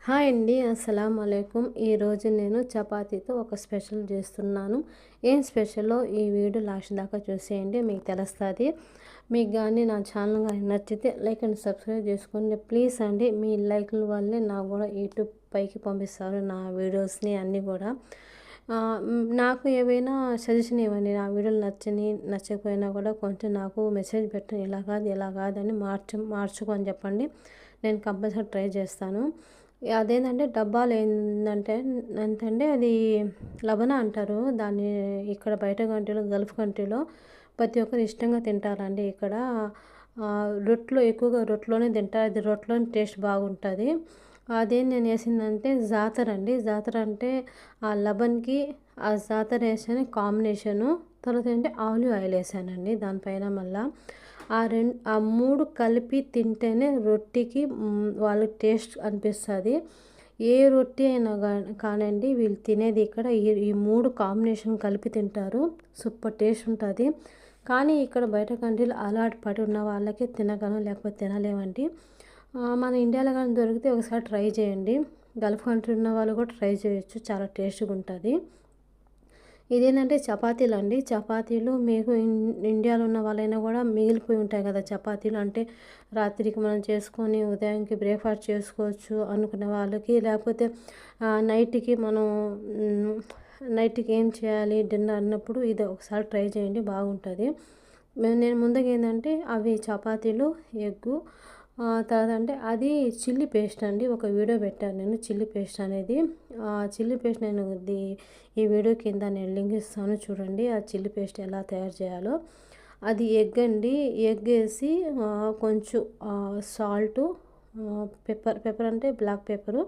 Hi అండి. అస్సలాముఅలైకుం. ఈరోజు నేను చపాతీతో ఒక స్పెషల్ చేస్తున్నాను. ఏం స్పెషలో ఈ వీడియో లాస్ట్ దాకా చూసేయండి, మీకు తెలుస్తుంది. మీకు కానీ నా ఛానల్ కానీ నచ్చితే లైక్ అండ్ సబ్స్క్రైబ్ చేసుకోండి ప్లీజ్ అండి. మీ లైక్ల వల్లే నాకు కూడా యూట్యూబ్ పైకి పంపిస్తారు నా వీడియోస్ని అన్నీ కూడా. నాకు ఏవైనా సజెషన్ ఇవ్వండి. నా వీడియోలు నచ్చకపోయినా కూడా కొంచెం నాకు మెసేజ్ పెట్టండి, ఇలా కాదని మార్చుకొని చెప్పండి. నేను కంపల్సరీ ట్రై చేస్తాను. అదేంటంటే డబ్బాలు ఎంతంటే అది లబన అంటారు దాన్ని. ఇక్కడ బయట కంట్రీలో, గల్ఫ్ కంట్రీలో ప్రతి ఒక్కరు ఇష్టంగా తింటారండి. ఇక్కడ రొట్టెలో ఎక్కువగా రొట్టెలోనే తింటారు. అది రొట్టెలోని టేస్ట్ బాగుంటుంది. అదే నేను వేసిందంటే జాతర అండి. జాతర అంటే ఆ లబన్కి ఆ జాతర వేసాను కాంబినేషను. తర్వాత ఏంటంటే ఆలివ్ ఆయిల్ వేసానండి దానిపైన. మళ్ళీ ఆ మూడు కలిపి తింటేనే రొట్టెకి వాళ్ళకి టేస్ట్ అనిపిస్తుంది. ఏ రొట్టె అయినా కానండి వీళ్ళు తినేది ఇక్కడ ఈ మూడు కాంబినేషన్ కలిపి తింటారు. సూపర్ టేస్ట్ ఉంటుంది. కానీ ఇక్కడ బయట కంట్రీలో అలవాటు పడి ఉన్న వాళ్ళకి తినగలం, లేకపోతే తినలేమండి. మన ఇండియాలో కానీ దొరికితే ఒకసారి ట్రై చేయండి. గల్ఫ్ కంట్రీ ఉన్న వాళ్ళు కూడా ట్రై చేయొచ్చు, చాలా టేస్ట్గా ఉంటుంది. ఇదేంటంటే చపాతీలు అండి. చపాతీలు మీకు ఇండియాలో ఉన్న వాళ్ళైనా కూడా మిగిలిపోయి ఉంటాయి కదా చపాతీలు. అంటే రాత్రికి మనం చేసుకొని ఉదయానికి బ్రేక్ఫాస్ట్ చేసుకోవచ్చు అనుకునే వాళ్ళకి, లేకపోతే నైట్కి మనం నైట్కి ఏం చేయాలి డిన్నర్ అన్నప్పుడు ఇది ఒకసారి ట్రై చేయండి, బాగుంటుంది. నేను ముందుగా ఏంటంటే అవి చపాతీలు, ఎగ్గు, తర్వాత అంటే అది చిల్లీ పేస్ట్ అండి. ఒక వీడియో పెట్టాను నేను చిల్లీ పేస్ట్ అనేది. చిల్లీ పేస్ట్ నేను ఈ వీడియో కింద నేను లింక్ ఇస్తాను, చూడండి ఆ చిల్లీ పేస్ట్ ఎలా తయారు చేయాలో. అది ఎగ్ అండి. ఎగ్ వేసి కొంచెం సాల్టు, పెప్పర్ అంటే బ్లాక్ పెప్పరు,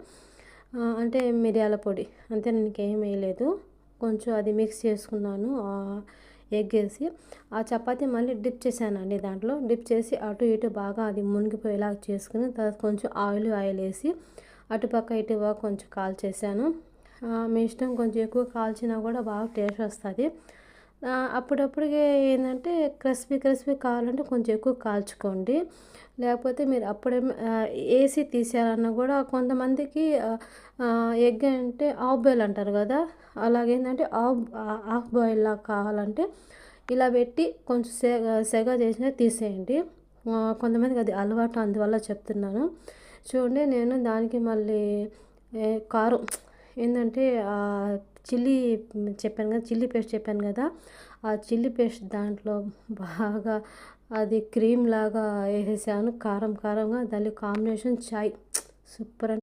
అంటే మిరియాల పొడి, అంతే. నేను ఇంకేం వేయలేదు. కొంచెం అది మిక్స్ చేసుకున్నాను ఎగ్ వేసి. ఆ చపాతీ మళ్ళీ డిప్ చేశానండి. దాంట్లో డిప్ చేసి అటు ఇటు బాగా అది మునిగిపోయేలా చేసుకుని తర్వాత కొంచెం ఆయిల్ వేసి అటుపక్క ఇటుపక్క కొంచెం కాల్చేసాను. మీ ఇష్టం, కొంచెం ఎక్కువ కాల్చినా కూడా బాగా టేస్ట్ వస్తుంది. అప్పుడప్పుడుగా ఏంటంటే క్రిస్పీ కావాలంటే కొంచెం ఎక్కువ కాల్చుకోండి. లేకపోతే మీరు అప్పుడే వేసి తీసేయాలన్నా కూడా కొంతమందికి ఎగ్ అంటే హాఫ్ బాయిల్ అంటారు కదా, అలాగేంటంటే హాఫ్ బాయిల్ లాగా కావాలంటే ఇలా పెట్టి కొంచెం సెగ చేసిన తీసేయండి. కొంతమందికి అది అలవాటు, అందువల్ల చెప్తున్నాను. చూడండి నేను దానికి మళ్ళీ కారం ఏంటంటే చిల్లీ చెప్పాను కదా, చిల్లీ పేస్ట్ చెప్పాను కదా, ఆ చిల్లీ పేస్ట్ దాంట్లో బాగా అది క్రీమ్ లాగా వేసేసాను. కారంగా దాని కాంబినేషన్ చాయ్ సూపర్.